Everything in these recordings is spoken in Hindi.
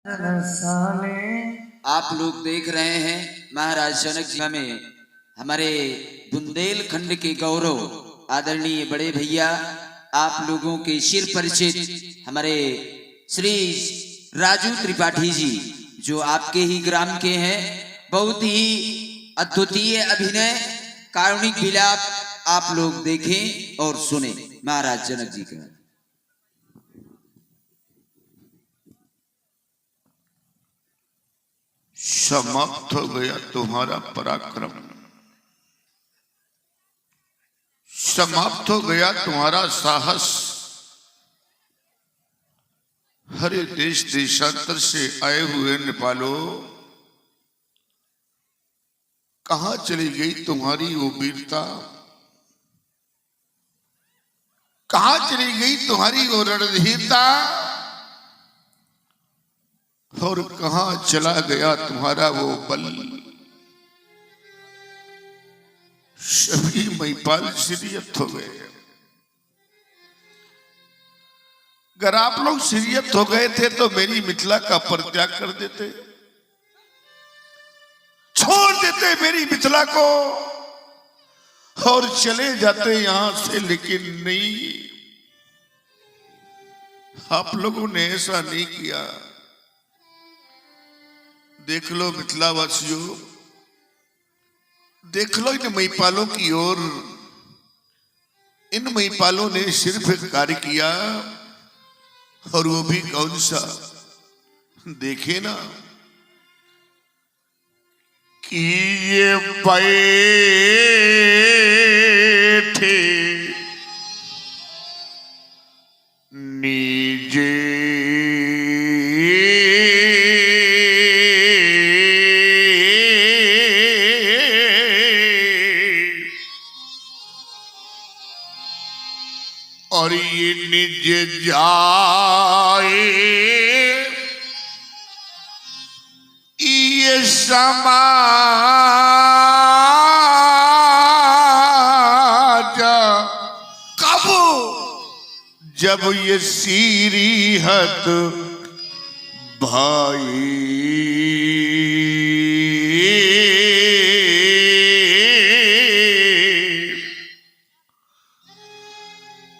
आप लोग देख रहे हैं महाराज जनक जी में हमारे बुंदेलखंड के गौरव आदरणीय बड़े भैया आप लोगों के शिर परिचित हमारे श्री राजू त्रिपाठी जी जो आपके ही ग्राम के हैं। बहुत ही अद्वितीय अभिनय कारुणिक विलाप आप लोग देखें और सुने महाराज जनक जी का। समाप्त हो गया तुम्हारा पराक्रम, समाप्त हो गया तुम्हारा साहस। हरे देश देशांतर से आए हुए नेपालो, कहां चली गई तुम्हारी वो वीरता, कहां चली गई तुम्हारी वो रणधीरता, और कहां चला गया तुम्हारा वो बल। सभी महिपाल सिरियत हो गए। अगर आप लोग सिरियत हो गए थे तो मेरी मिथिला का परित्याग कर देते, छोड़ देते मेरी मिथिला को और चले जाते यहां से। लेकिन नहीं, आप लोगों ने ऐसा नहीं किया। देख लो मिथिला वासियों, देख लो इन महिपालों की ओर। इन महिपालों ने सिर्फ एक कार्य किया, और वो भी कौन सा, देखे ना कि ये बैठे नीजे और ये निज जाए ये समाज। कब? जब ये सीरीहत भाई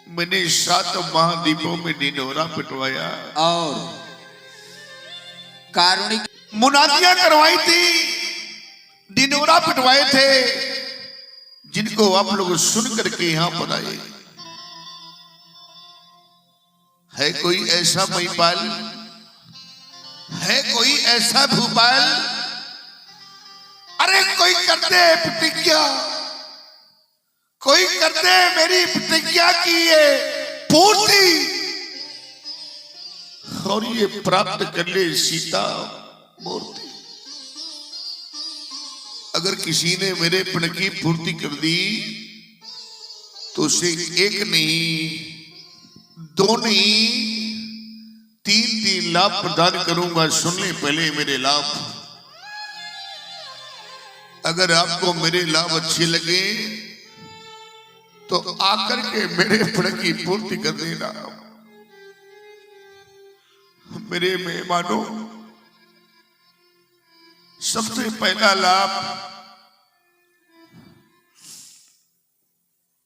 मैंने 7 महाद्वीपों में ढिंढोरा पिटवाया और कारुणिक मुनादियां करवाई थी, ढिंढोरा पिटवाए थे, जिनको आप लोग सुन करके यहां पर आए। है कोई ऐसा महिपाल, है कोई ऐसा भूपाल, अरे कोई करते प्रतिज्ञा, कोई करते मेरी प्रतिज्ञा की ये पूर्ति और ये प्राप्त कर ले सीता मूर्ति। अगर किसी ने मेरे प्रण की पूर्ति कर दी तो उसे 1 नहीं, 2 नहीं, 3 लाभ प्रदान करूंगा। सुन ले पहले मेरे लाभ। अगर आपको मेरे लाभ अच्छे लगे तो आकर के मेरे प्रण की पूर्ति कर देना। मेरे मेहमानों, सबसे पहला लाभ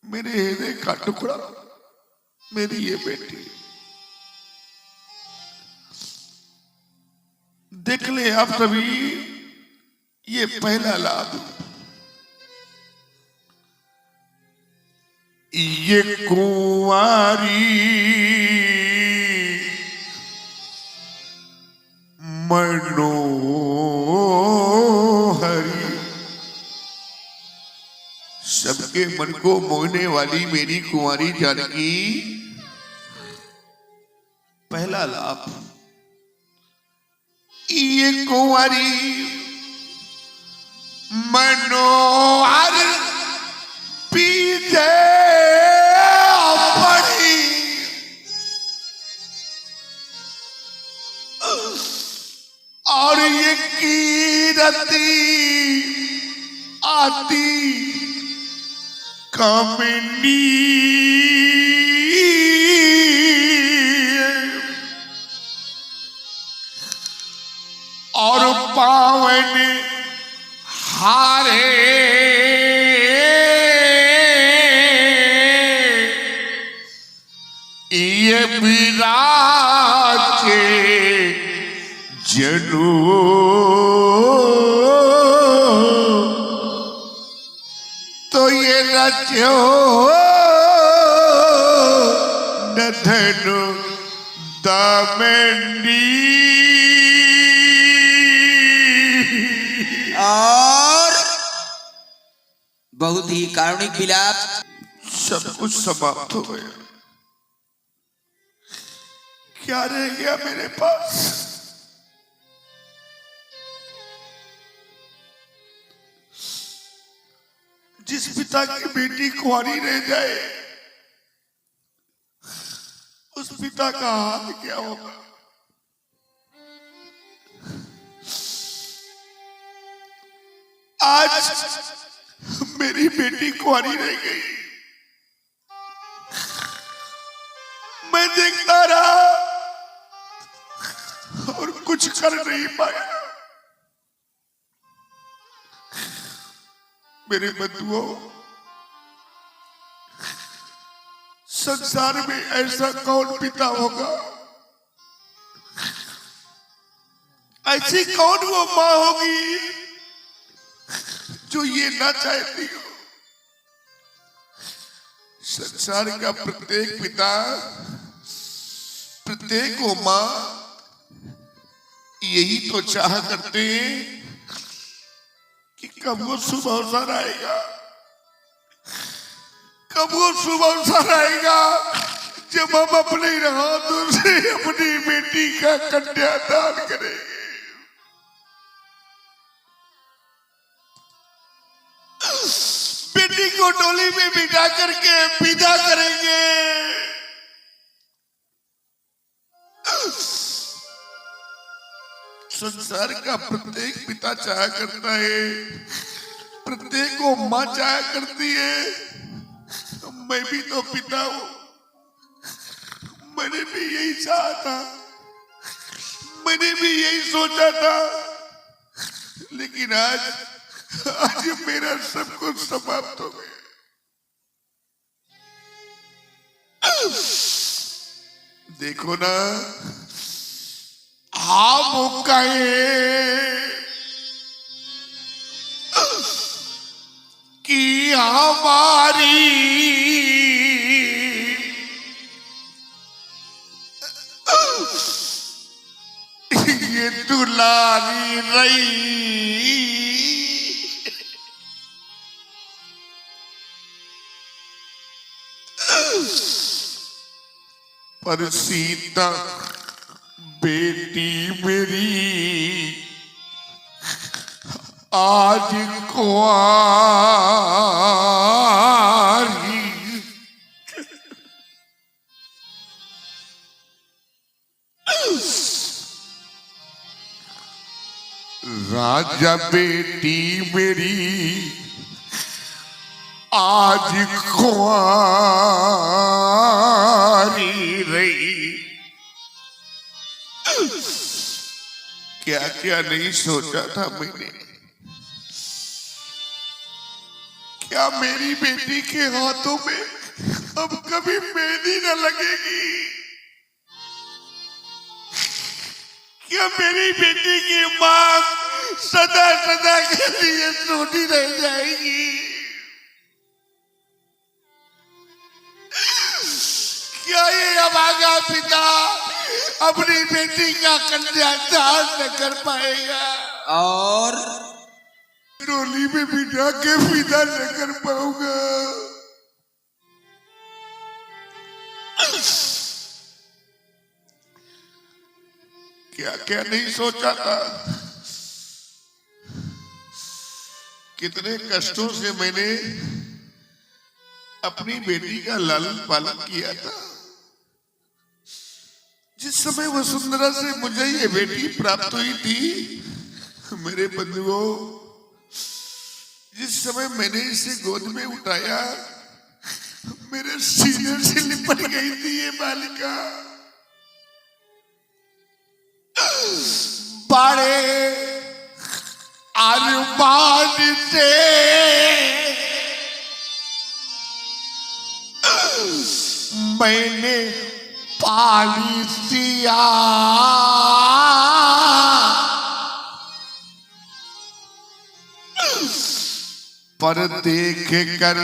मेरे हृदय का टुकड़ा, मेरी ये बेटी। देख ले आप सभी, ये पहला लाभ। ये कुंवारी मनोहरी, सबके मन को मोहने वाली मेरी कुंवारी जानकी, पहला लाभ। ये कुंवारी मनोहर पीछे पड़ी, और ये कीरती आती कामिनी, और पावन हारे ये विराजे जनु तो ये रचो न धनु दमंडी और बहुत ही कारुणिक विलाप। सब कुछ समाप्त हो गया। क्या रह गया मेरे पास? जिस पिता की बेटी कुंवारी रह जाए उस पिता का हाल क्या होगा? आज मेरी बेटी कुंवारी रह गई, मैं देखता रहा और कुछ कर नहीं पाया। मेरे बंधुओं, संसार में ऐसा कौन पिता होगा, ऐसी कौन वो मां होगी जो ये ना चाहती हो? संसार का प्रत्येक पिता, प्रत्येक वो मां यही तो चाह करते हैं कि कब वो शुभ अवसर आएगा, कब वो शुभ अवसर आएगा जब हम अपने हाथों से अपनी बेटी का कन्यादान करेंगे। बेटी को डोली में बिठा करके विदा करेंगे। संसार का प्रत्येक पिता चाह करता है, प्रत्येक को मां चाह करती है। मैं भी तो पिता हूं, मैंने भी यही चाहा था, मैंने भी यही सोचा था, लेकिन आज मेरा सब कुछ समाप्त हो गया। देखो ना, हम कहे कि हमारी ये दुलारी रही, पर सीता बेटी मेरी आज कुंवारी, राजा बेटी मेरी आज कुंवारी रही। क्या क्या नहीं सोचा था मैंने, क्या मेरी बेटी के हाथों में अब कभी मेहंदी न लगेगी, क्या मेरी बेटी की मां सदा सदा के लिए सोती रह जाएगी, क्या ये अभागा पिता अपनी बेटी का कन्यादान न कर पाएगा और डोली में बिठा के विदा न कर पाऊंगा? क्या क्या नहीं सोचा था, कितने कष्टों से मैंने अपनी बेटी का लालन पालन किया था। जिस समय वसुंधरा से मुझे ये बेटी प्राप्त हुई थी, मेरे बंधुओं, जिस समय मैंने इसे गोद में उठाया, मेरे सीने से लिपट गई थी ये बालिका। बड़े अरमान से मैंने पाली सिया, पर देख कर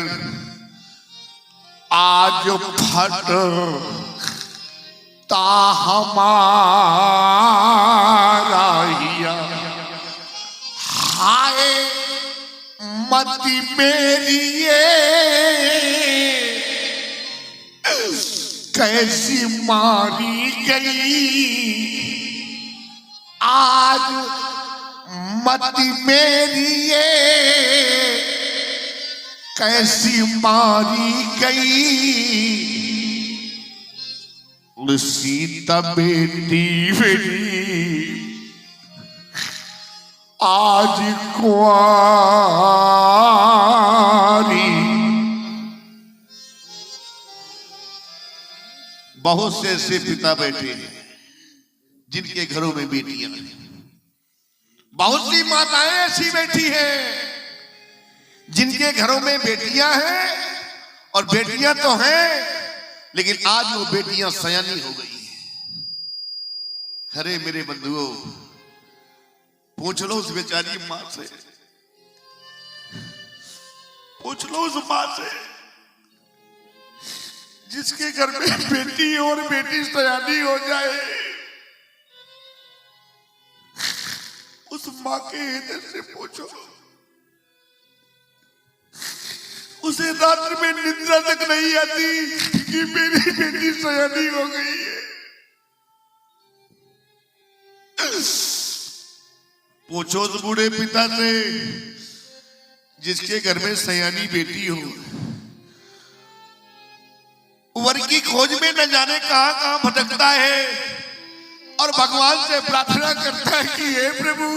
आज फटता हमारा हिया। हाय मती मेरी ये कैसी मारी गई, आज मती मेरी ये कैसी मारी गई। सीता बेटी मेरी आज कुंवारी। बहुत से ऐसे पिता बैठे हैं जिनके घरों में बेटियां हैं, बहुत सी माताएं ऐसी बैठी हैं जिनके घरों में बेटियां हैं, और बेटियां तो हैं लेकिन आज वो बेटियां सयानी हो गई हैं। अरे मेरे बंधुओं, पूछ लो उस बेचारी मां से, पूछ लो उस मां से जिसके घर में बेटी और बेटी सयानी हो जाए। उस मां के हृदय से पूछो, उसे रात्र में निद्रा तक नहीं आती कि मेरी बेटी सयानी हो गई है। पूछो उस बूढ़े पिता से जिसके घर में सयानी बेटी हो, वर की खोज में न जाने कहां कहां भटकता है और भगवान से प्रार्थना करता है कि हे प्रभु,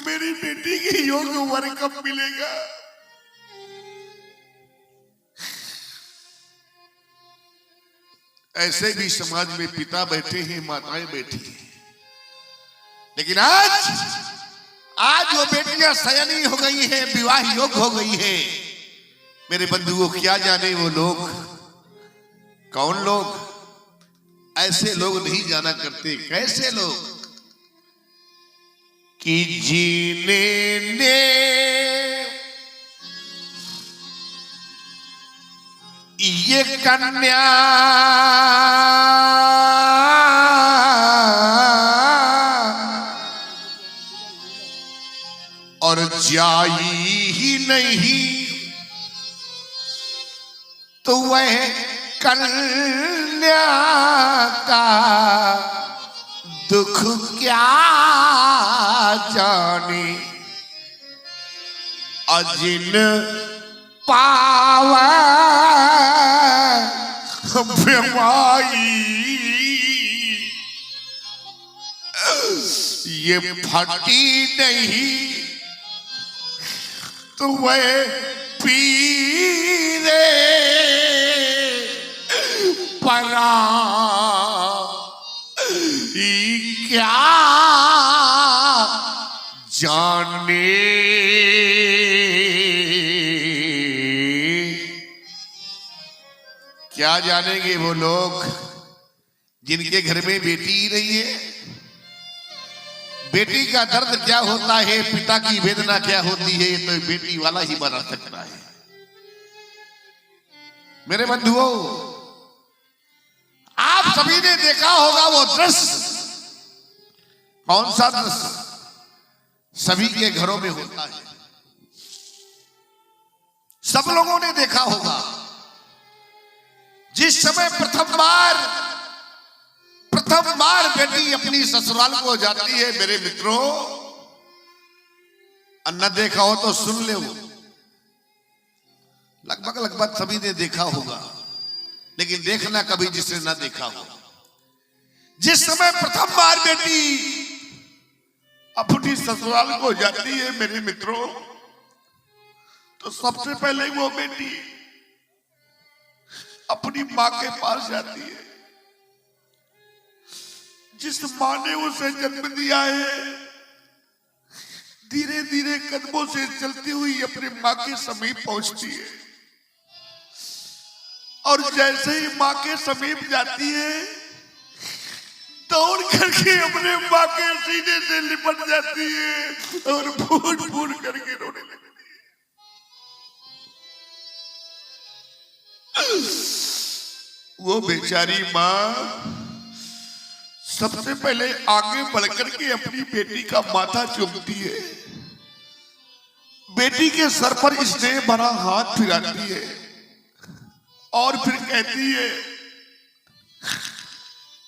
मेरी बेटी के योग्य वर कब मिलेगा। ऐसे भी समाज में पिता बैठे हैं, माताएं बैठी हैं, लेकिन आज वो बेटियां सयानी हो गई हैं, विवाह योग्य हो गई हैं। मेरे बंधुओं, क्या जाने वो लोग कौन लोग, ऐसे लोग नहीं जाना करते। कैसे लोग कि जीने ने ये कन्या और जाई ही नहीं तो वह कन्या का दुख क्या जाने। अजिन पावा बेमाई ये फटी नहीं तो वह पीरे परा क्या जाने। क्या जानेंगे वो लोग जिनके घर में बेटी ही नहीं है। बेटी का दर्द क्या होता है, पिता की वेदना क्या होती है, ये तो बेटी वाला ही बना सकता है। मेरे बंधुओं, आप सभी ने देखा होगा वो दृश्य। कौन सा दृश्य? सभी के घरों में होता है, सब लोगों ने देखा होगा। जिस समय प्रथम बार बेटी अपनी ससुराल को जाती है, मेरे मित्रों, न देखा हो तो सुन ले, लगभग सभी ने देखा होगा, लेकिन देखना कभी जिसने ना देखा हो। जिस समय प्रथम बार बेटी अपनी ससुराल को जाती है, मेरे मित्रों, तो सबसे पहले वो बेटी अपनी मां के पास जाती है, जिस मां ने उसे जन्म दिया है, धीरे कदमों से चलती हुई अपने माँ के समीप पहुंचती है और जैसे ही माँ के समीप जाती है दौड़ करके अपने माँ के सीने से लिपट जाती है और फूट फूट करके रोने लगती है। वो बेचारी माँ सबसे पहले आगे बढ़कर के अपनी बेटी का माथा चूमती है, बेटी के सर पर स्नेह भरा हाथ फिराती है और फिर कहती है,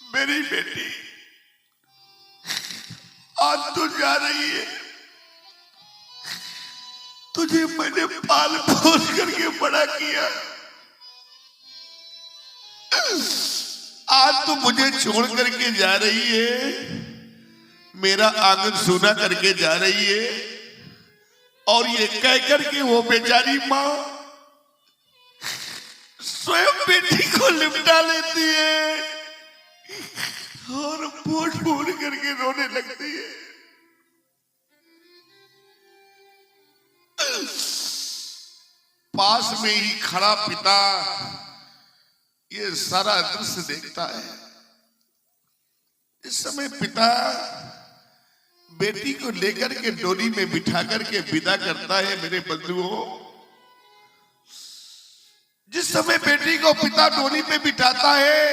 मेरी बेटी आज तू जा रही है, तुझे मैंने पाल पोस करके बड़ा किया, आज तू मुझे छोड़ करके जा रही है, मेरा आंगन सूना करके जा रही है। और ये कह करके वो बेचारी माँ स्वयं बेटी को लिपटा लेती है और फूट फूट करके रोने लगती है। पास में ही खड़ा पिता ये सारा दृश्य देखता है। इस समय पिता बेटी को लेकर के डोली में बिठा करके विदा करता है। मेरे बंधुओं, जिस समय बेटी को पिता डोली में बिठाता है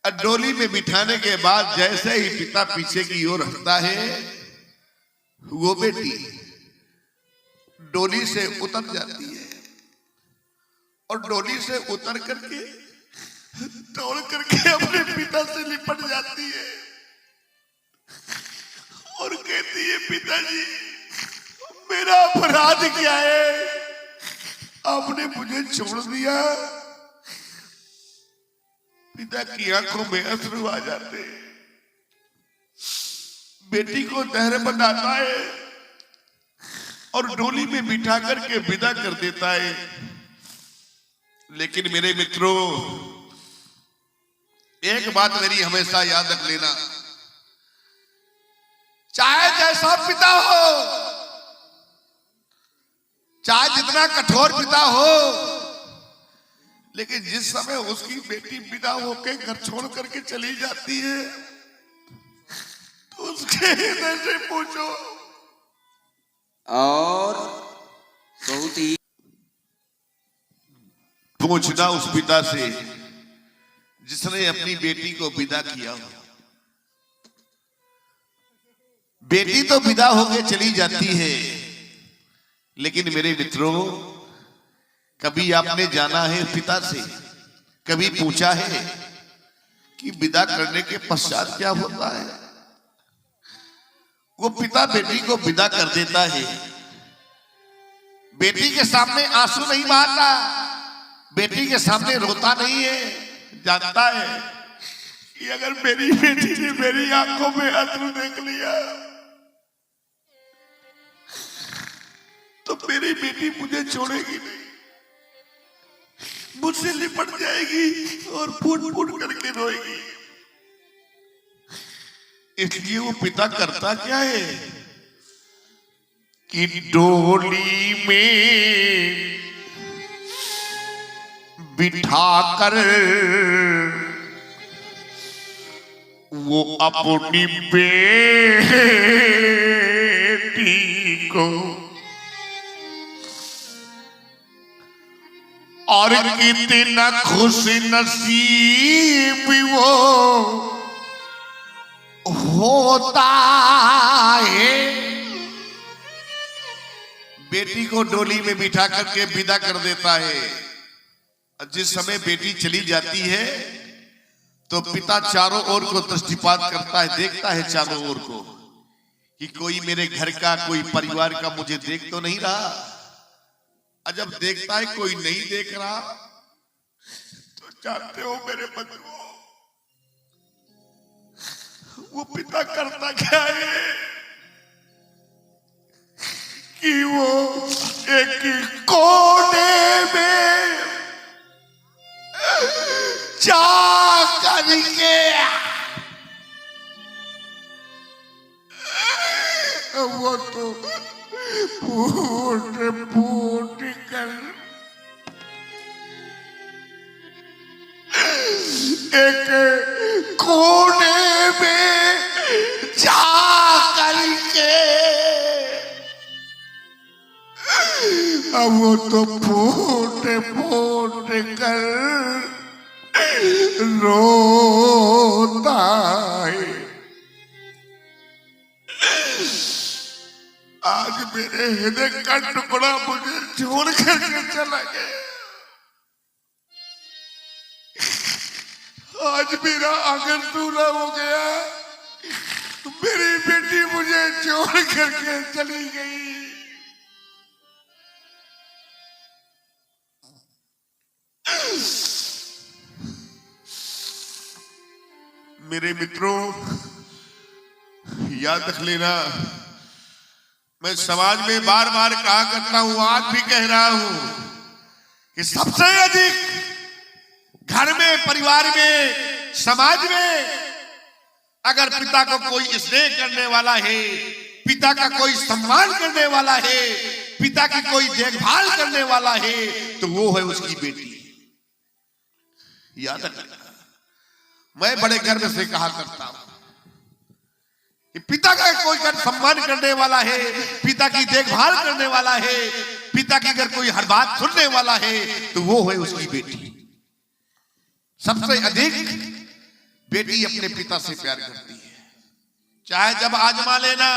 और डोली में बिठाने के बाद जैसे ही पिता पीछे की ओर हटता है, वो बेटी डोली से उतर जाती है और डोली से उतर करके दौड़ करके अपने पिता से लिपट जाती है और कहती है, पिताजी मेरा अपराध क्या है, आपने मुझे छोड़ दिया। पिता की आंखों में अश्रु आ जाते हैं। बेटी को धैर्य बनाता है और डोली में बिठा करके विदा कर देता है। लेकिन मेरे मित्रों, एक बात मेरी हमेशा याद रख लेना, चाहे जैसा पिता हो, चाहे जितना कठोर पिता हो, लेकिन जिस समय उसकी बेटी विदा होकर घर छोड़ करके चली जाती है तो उसके हृदय से पूछो। और बहुत ही पूछना उस पिता से जिसने अपनी बेटी को विदा किया हो। बेटी तो विदा होकर चली जाती है, लेकिन मेरे मित्रों, कभी आपने जाना है पिता से, कभी पूछा है कि विदा करने के पश्चात क्या होता है? वो पिता बेटी को विदा कर देता है, बेटी के सामने आंसू नहीं बहाता, बेटी के सामने रोता नहीं है, जानता है कि अगर मेरी बेटी ने मेरी आंखों में अश्रु देख लिया तो मेरी बेटी मुझे छोड़ेगी नहीं, मुझसे लिपट जाएगी और फूट फूट करके रोएगी। इसलिए वो पिता करता क्या है कि डोली में बिठाकर वो अपनी बेटी को और कितना खुश नसीब वो होता है। बेटी को डोली में बिठा करके विदा कर देता है। जिस समय बेटी चली जाती है तो पिता चारों ओर को दृष्टिपात करता है, देखता है चारों ओर को कि कोई मेरे घर का, कोई परिवार का मुझे देख तो नहीं रहा। और जब देखता है कोई नहीं देख रहा तो जानते हो मेरे बंधुओं, वो पिता करता क्या है कि वो एक कोने में जा करके वो तो फूट फूट कर एक कोने में जा करके अब वो तो फूट फूट कर रोता है। आज मेरे हृदय का टुकड़ा मुझे छोड़ करके चला गया। आज मेरा आंगन सूना हो गया। मेरी बेटी मुझे छोड़ करके चली गई। मेरे मित्रों, याद रख लेना, मैं समाज में बार बार कहा करता हूं, आज भी कह रहा हूं कि सबसे अधिक घर में, परिवार में, समाज में अगर पिता को कोई स्नेह करने वाला है, पिता का कोई सम्मान करने वाला है, पिता की कोई देखभाल करने वाला है, तो वो है उसकी बेटी। याद रखना, मैं बड़े गर्व से कहा करता हूं कि पिता का कोई अगर सम्मान करने वाला है, पिता की देखभाल करने वाला है, पिता की अगर कोई हर बात सुनने वाला है, तो वो है उसकी बेटी। सबसे अधिक बेटी अपने पिता से प्यार करती है। चाहे जब आजमा लेना,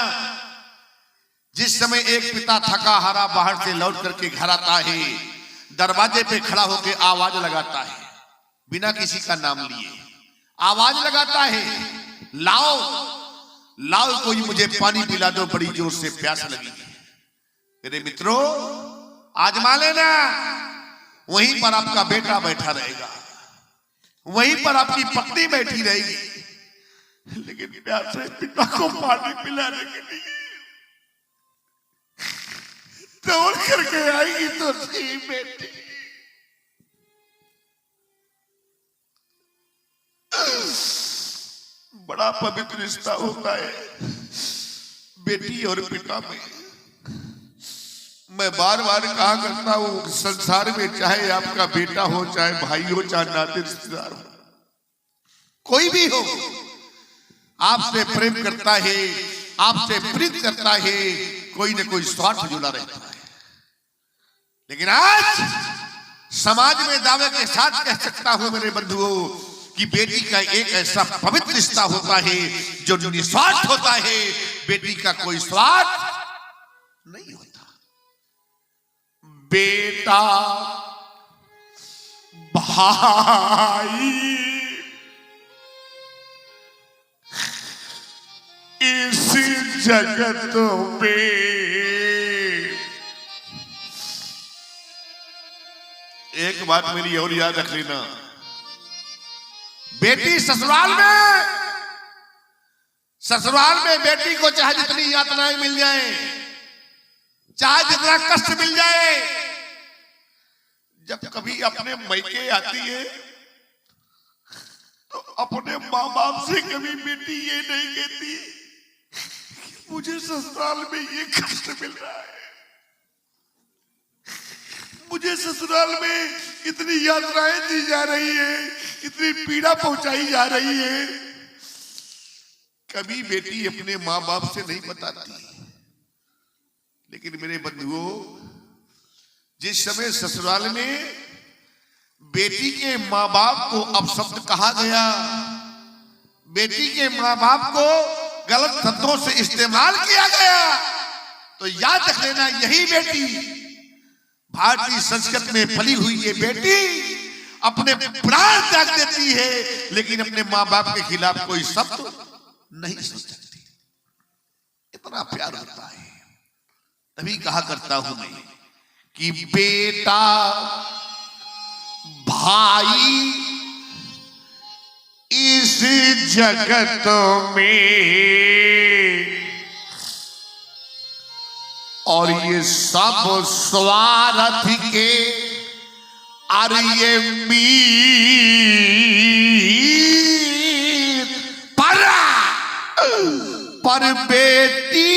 जिस समय एक पिता थका हारा बाहर से लौट करके घर आता है, दरवाजे पे खड़ा होकर आवाज लगाता है, बिना किसी का नाम लिए आवाज लगाता है, लाओ लाओ कोई मुझे पानी पिला दो, बड़ी जोर से प्यास लगी है। मेरे मित्रों, आजमा लेना, वहीं पर आपका बेटा बैठा रहेगा, वहीं पर आपकी पत्नी बैठी रहेगी, लेकिन प्यार से पिता को पानी पिलाने के लिए दौड़ करके आएगी तो सही बेटी। बड़ा पवित्र रिश्ता होता है बेटी और पिता में। मैं बार बार कहा करता हूं, संसार में चाहे आपका बेटा हो, चाहे भाई हो, चाहे नाते रिश्तेदार हो, कोई भी हो, आपसे प्रेम करता है, आपसे प्रीत करता है, कोई न कोई स्वार्थ जुड़ा रहता है। लेकिन आज समाज में दावे के साथ कह सकता हूं मेरे बंधुओं कि बेटी का एक ऐसा पवित्र रिश्ता होता है जो निस्वार्थ होता है। बेटी का कोई स्वार्थ नहीं होता। बेटा भाई इस जगत में एक बात मेरी और याद रख लेना, बेटी ससुराल में बेटी को चाहे जितनी यातनाएं मिल जाए, चाहे जितना कष्ट मिल जाए, जब कभी अपने मैके आती है तो अपने माँ बाप से कभी बेटी ये नहीं कहती मुझे ससुराल में ये कष्ट मिल रहा है, मुझे ससुराल में इतनी यातनाएं दी जा रही है, इतनी पीड़ा पहुंचाई जा रही है। कभी बेटी अपने माँ बाप से नहीं बताती। लेकिन मेरे बंधुओं, जिस समय ससुराल में बेटी के माँ बाप को अपशब्द कहा गया, बेटी के माँ बाप को गलत शब्दों से इस्तेमाल किया गया, तो याद रख लेना, यही बेटी, भारतीय संस्कृति में पली हुई ये बेटी अपने प्राण त्याग देती है, लेकिन अपने माँ बाप के खिलाफ कोई शब्द नहीं सुन सकती। इतना प्यार होता है। तभी कहा करता हूं मैं कि बेटा भाई इस जगत में, और ये सब स्वार्थ के अरे मीर पर बेटी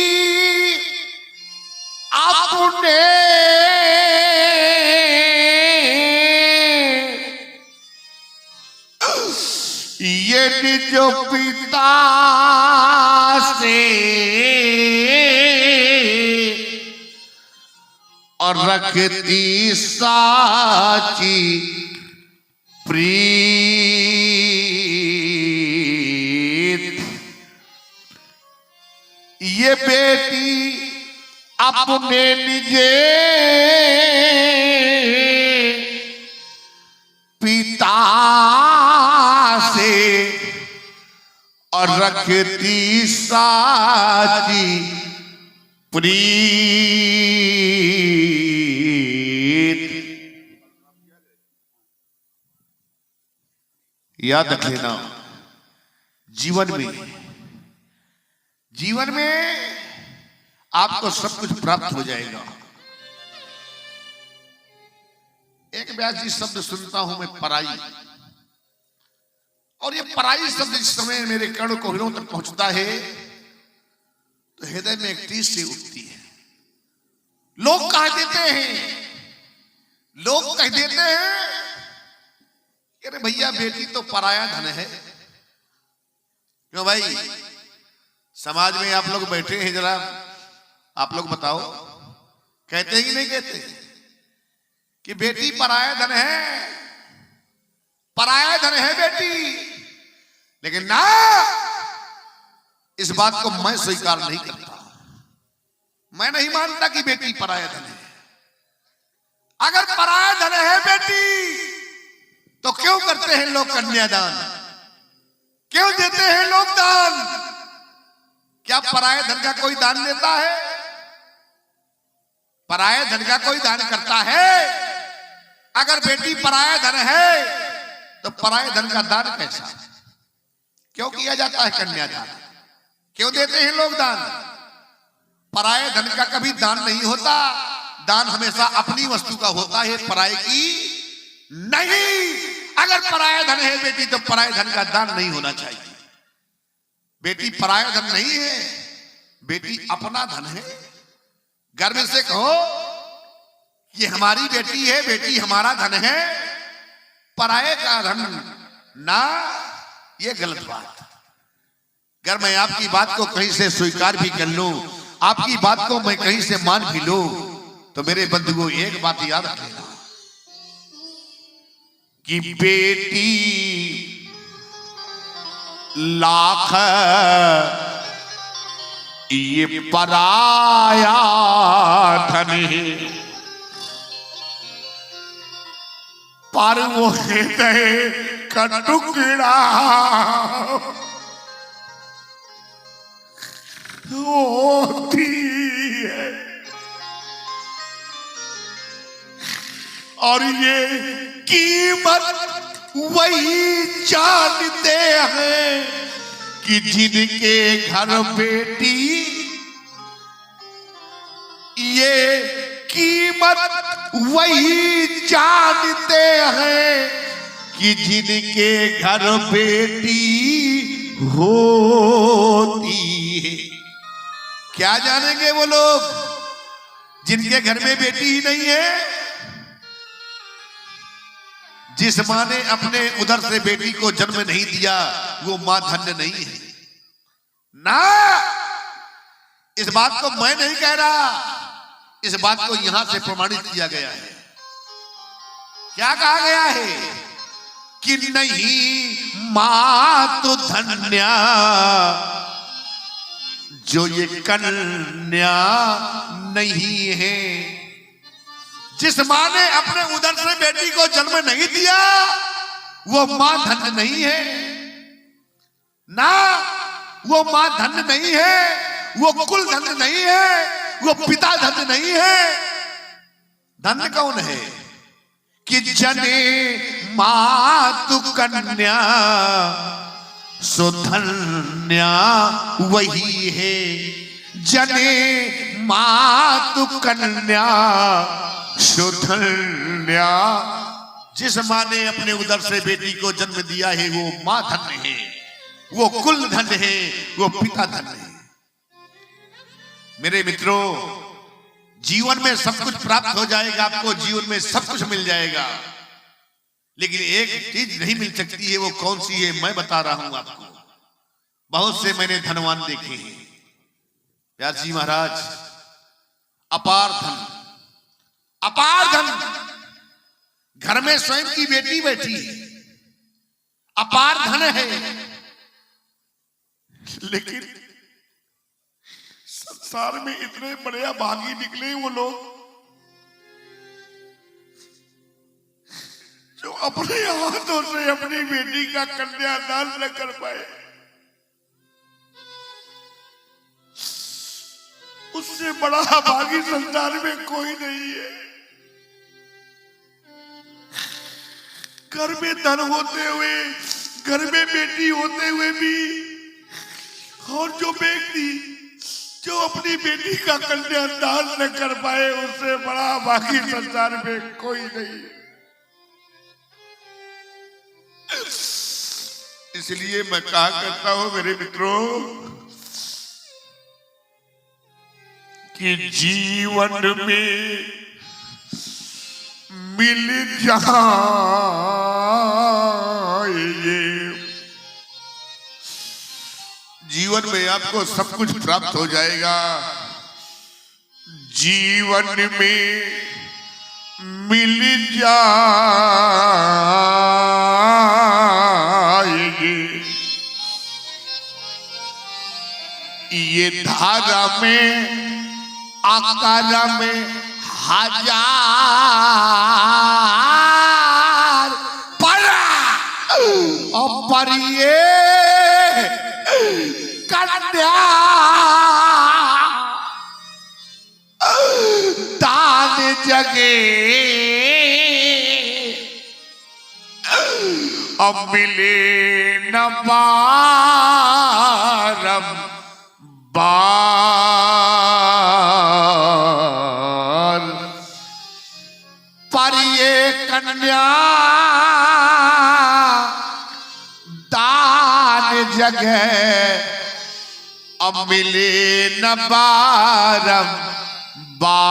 और रखती साची प्रीत। ये बेटी अपने निजे पिता से और रखती साची प्रीत। याद रख लेना, जीवन में आपको सब कुछ प्राप्त हो जाएगा। एक व्यास जी शब्द सुनता हूं मैं, पराई। और ये पराई शब्द जिस समय मेरे कर्ण कोहलों तक पहुंचता है तो हृदय में एक टीस सी उठती है। लोग कह देते हैं अरे भैया बेटी तो पराया धन है। क्यों भाई, समाज में आप लोग बैठे हैं, जरा आप लोग बताओ, कहते हैं कि नहीं कहते कि बेटी पराया धन है, पराया धन है बेटी। लेकिन ना, इस बात को मैं स्वीकार नहीं करता। मैं नहीं मानता कि बेटी पराया धन है। अगर पराया धन है बेटी तो क्यों करते हैं लोग कन्यादान, क्यों देते हैं लोग दान? क्या पराये धन का कोई दान देता है? पराये धन का कोई दान करता है? अगर बेटी पराया धन है तो पराये धन का दान कैसा, क्यों किया जाता है कन्यादान? क्यों देते हैं लोग दान? पराये धन का कभी दान नहीं होता। दान हमेशा अपनी वस्तु का होता है, पराये की नहीं। अगर पराया धन है बेटी तो पराये धन का दान नहीं होना चाहिए। बेटी पराया धन नहीं है, बेटी अपना धन है। गर्व से कहो ये हमारी बेटी है, बेटी हमारा धन है, पराये का धन ना, ये गलत बात। अगर मैं आपकी बात को कहीं से स्वीकार भी कर लूं, आपकी बात को मैं कहीं से मान भी लूं, तो मेरे बंधुओं एक बात याद रखना कि बेटी लाख ये पराया धन है, पर वो हृदय का टुकड़ा होती है। और ये कीमत वही जानते हैं कि जिनके घर बेटी, ये कीमत वही जानते हैं कि जिनके घर बेटी होती है। क्या जानेंगे वो लोग जिनके घर में बेटी ही नहीं है? जिस मां ने अपने उदर से बेटी को जन्म नहीं दिया वो मां धन्य नहीं है ना। इस बात को मैं नहीं कह रहा, इस बात को यहां से प्रमाणित किया गया है। क्या कहा गया है कि नहीं मां तो धन्या जो ये कन्या नहीं है। जिस मां ने अपने उदर से बेटी को जन्म नहीं दिया वो मां धन्य नहीं है ना। वो मां धन्य नहीं है, वो कुल धन्य नहीं है, वो पिता धन्य नहीं है। धन्य कौन है कि जने मातु कन्या सो धन्या वही है। जने मातु कन्या सो धन्या। जिस मां ने अपने उदर से बेटी को जन्म दिया है वो मां धन्य है, वो कुल धन्य है, वो पिता धन्य है। मेरे मित्रों, जीवन में सब कुछ प्राप्त हो जाएगा, आपको जीवन में सब कुछ मिल जाएगा, लेकिन एक चीज नहीं मिल सकती है। वो कौन सी है मैं बता रहा हूं आपको। बहुत से मैंने धनवान देखे हैं, व्यास जी महाराज, अपार धन, अपार धन, घर में स्वयं की बेटी बैठी है, अपार धन है, लेकिन संसार में इतने बड़े अभागी निकले वो लोग जो अपने हाथों से अपनी बेटी का कन्यादान न कर पाए। उससे बड़ा अभागी संसार में कोई नहीं है। घर में धन होते हुए, घर में बेटी होते हुए भी, और जो व्यक्ति जो अपनी बेटी का कन्यादान न कर पाए, उससे बड़ा अभागी संसार में कोई नहीं है। इसलिए मैं कहा करता हूं मेरे मित्रों कि जीवन में मिल जाएंगे, जीवन में आपको सब कुछ प्राप्त हो जाएगा। जीवन में मिल जाएंगे, ये धारा में आकार में हजार पर ये कन्या दान जगे अब मिले न बारम बार, पर ये कन्या दान जगह अब मिले न बारम बार।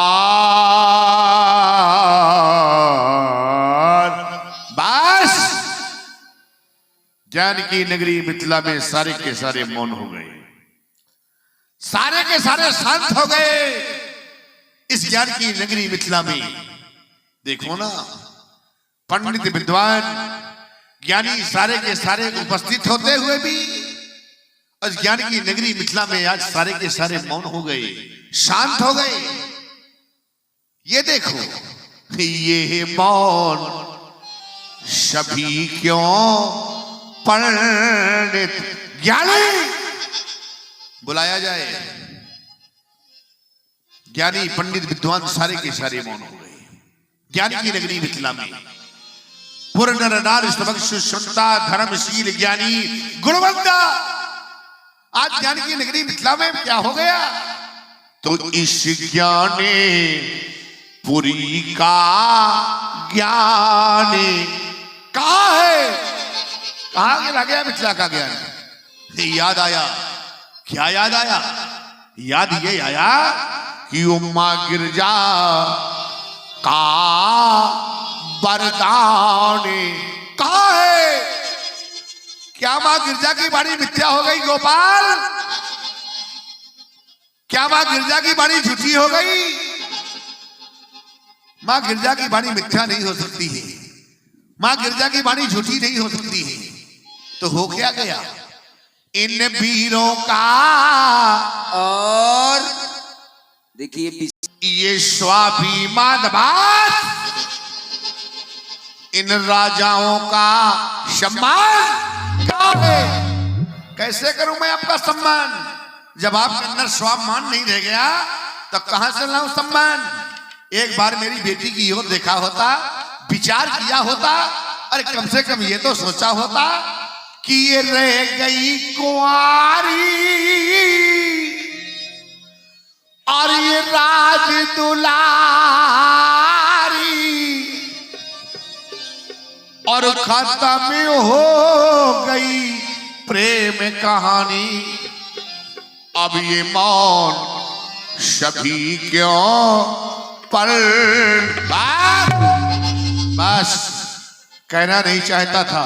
बस जानकी नगरी मिथिला में सारे के सारे मौन हो गए, सारे के सारे शांत हो गए। इस ज्ञान की नगरी मिथिला में देखो ना, पंडित विद्वान ज्ञानी सारे के सारे उपस्थित होते हुए भी इस ज्ञान की नगरी मिथिला में आज सारे के सारे मौन हो गए, शांत हो गए। ये देखो, ये मौन सभी क्यों पंडित ज्ञानी बुलाया जाए। ज्ञानी पंडित विद्वान सारे के सारे मौन हो गए। ज्ञानी की नगरी मिथिला में पूर्ण नर नारी सुष्मता धर्मशील ज्ञानी गुणवंता। आज ज्ञानी की नगरी मिथिला में क्या हो गया? तो इस ज्ञानी पुरी का ज्ञानी कहाँ है? कहाँ गिरा गया मिथिला का ज्ञान? याद आया। क्या याद आया? याद ये आया कि उम्मा गिरजा का बरदाने कहाँ है? क्या मां गिरजा की बाणी मिथ्या हो गई गोपाल? क्या मां गिरजा की बाणी झूठी हो गई? मां गिरजा की बाणी मिथ्या नहीं हो सकती है, मां गिरजा की बाणी झूठी नहीं हो सकती है। तो हो क्या गया? इन वीरों का और देखिए ये स्वाभिमान बात, इन राजाओं का सम्मान क्या है? कैसे करूं मैं आपका सम्मान? जब आपके अंदर स्वाभिमान नहीं रह गया तो कहां से लाऊं सम्मान? एक बार मेरी बेटी की ओर देखा होता, विचार किया होता, अरे कम से कम ये तो सोचा होता कि ये रह गई कुंवारी और ये राज दुलारी और खत्म हो गई प्रेम कहानी। अब ये मौन सभी क्यों पर? बस कहना नहीं चाहता था,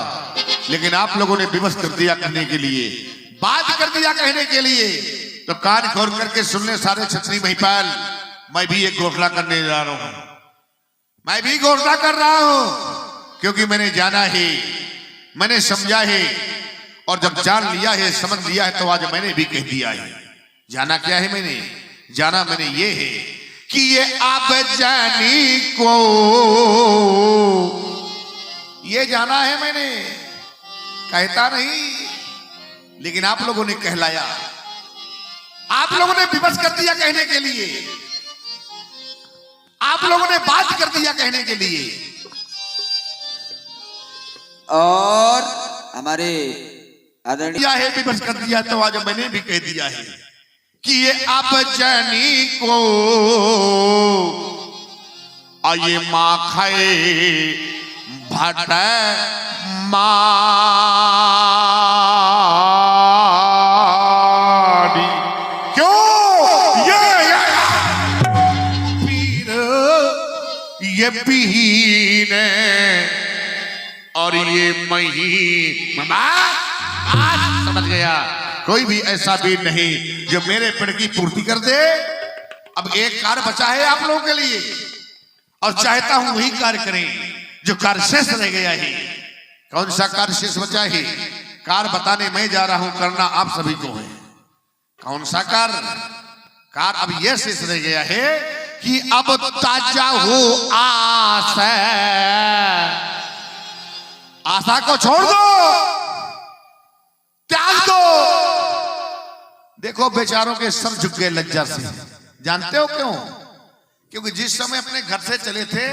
लेकिन आप लोगों ने विवश कर दिया कहने के लिए, बात कर दिया कहने के लिए। तो कान खोल करके सुन ले सारे छतरी महिपाल, मैं भी एक घोषणा करने जा रहा हूं। मैं भी घोषणा कर रहा हूं क्योंकि मैंने जाना है, मैंने समझा है, और जब जान लिया है, समझ लिया है, तो आज मैंने भी कह दिया है। जाना क्या है मैंने? जाना मैंने ये है कि ये आप जानी को, ये जाना है मैंने, कहता नहीं, लेकिन आप लोगों ने कहलाया, आप लोगों ने विवश कर दिया कहने के लिए, आप लोगों ने बात कर दिया कहने के लिए। और हमारे आदरणीय है विवश कर दिया, तो आज मैंने भी कह दिया है कि ये आप जानी को आये माँ खाए भट मारी। क्यों? ये पीने और ये महीना, समझ गया? कोई भी ऐसा वीर नहीं जो मेरे पेड़ की पूर्ति कर दे। अब एक कार्य बचा है आप लोगों के लिए, और चाहता हूं वही कार्य करें जो कार्य शेष रह गया है। कौन सा कार्य शेष बचा है? कार्य बताने मैं जा रहा हूं, करना आप सभी को है। कौन सा कार्य? कार्य अब यह शेष रह गया है कि अब ताजा हो आशा, आशा को छोड़ दो, त्याग दो। देखो बेचारों के सर झुक गए लज्जा से। जानते हो क्यों? क्योंकि जिस समय अपने घर से चले थे,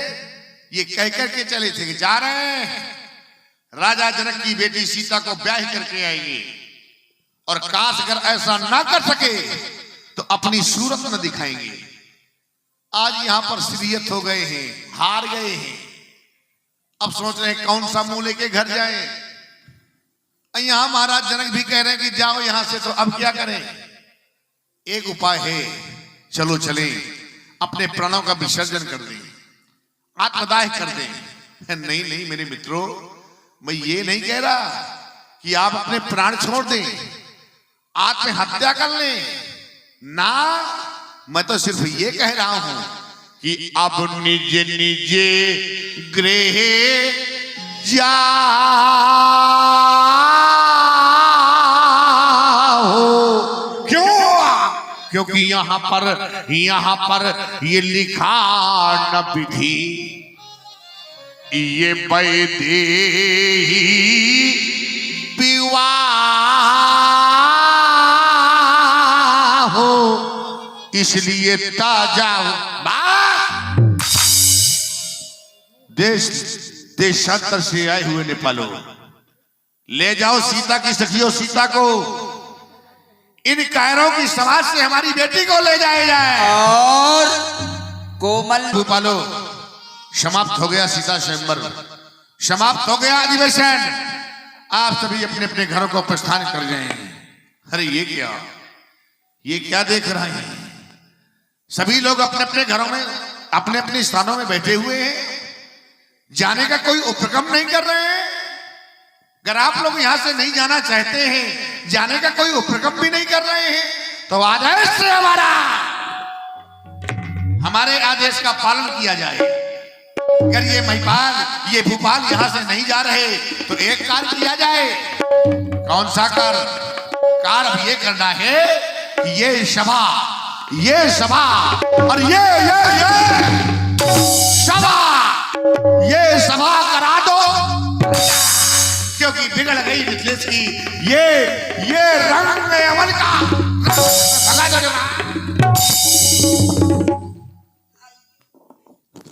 ये कह करके चले थे कि जा रहे हैं राजा जनक की बेटी सीता को ब्याह करके आएंगे, और काश अगर ऐसा ना कर सके तो अपनी सूरत न दिखाएंगे। आज यहां पर सिरियत हो गए हैं, हार गए हैं। अब सोच रहे हैं कौन सा मुंह लेके घर जाएं। यहां महाराज जनक भी कह रहे हैं कि जाओ यहां से, तो अब क्या करें? एक उपाय है, चलो चलें, अपने प्राणों का विसर्जन कर दें, आत्मदाह कर दें। नहीं नहीं मेरे मित्रों, मैं ये नहीं कह रहा कि आप अपने प्राण छोड़ दें, आत्महत्या कर लें ना। मैं तो सिर्फ ये कह रहा हूं कि अब निजे निजे गृह जाओ। क्यों? क्योंकि यहां पर ये लिखा न विधि, ये वैदेही विवाह हो, इसलिए ताजा हो। देशांतर से आए हुए नेपालों, ले जाओ सीता की सखियों, सीता को इन कायरों की समाज से हमारी बेटी को ले जाया जाए। और कोमल भूपालो, समाप्त हो गया सीता स्वयंवर, समाप्त हो गया अधिवेशन। आप सभी अपने अपने घरों को प्रस्थान कर गए। अरे ये क्या देख रहे हैं? सभी लोग अपने अपने घरों में, अपने अपने स्थानों में बैठे हुए हैं, जाने का कोई उपक्रम नहीं कर रहे हैं। अगर आप लोग यहां से नहीं जाना चाहते हैं, जाने का कोई उपक्रम भी नहीं कर रहे हैं, तो आदेश से हमारे आदेश का पालन किया जाए। अगर ये महिपाल, ये भूपाल यहां से नहीं जा रहे, तो एक कार्य किया जाए। कौन सा कार्य? कार्य अब ये करना है कि ये सभा और ये सभा करा दो, क्योंकि बिगड़ गई मिथिलेश की ये रंग अमल का।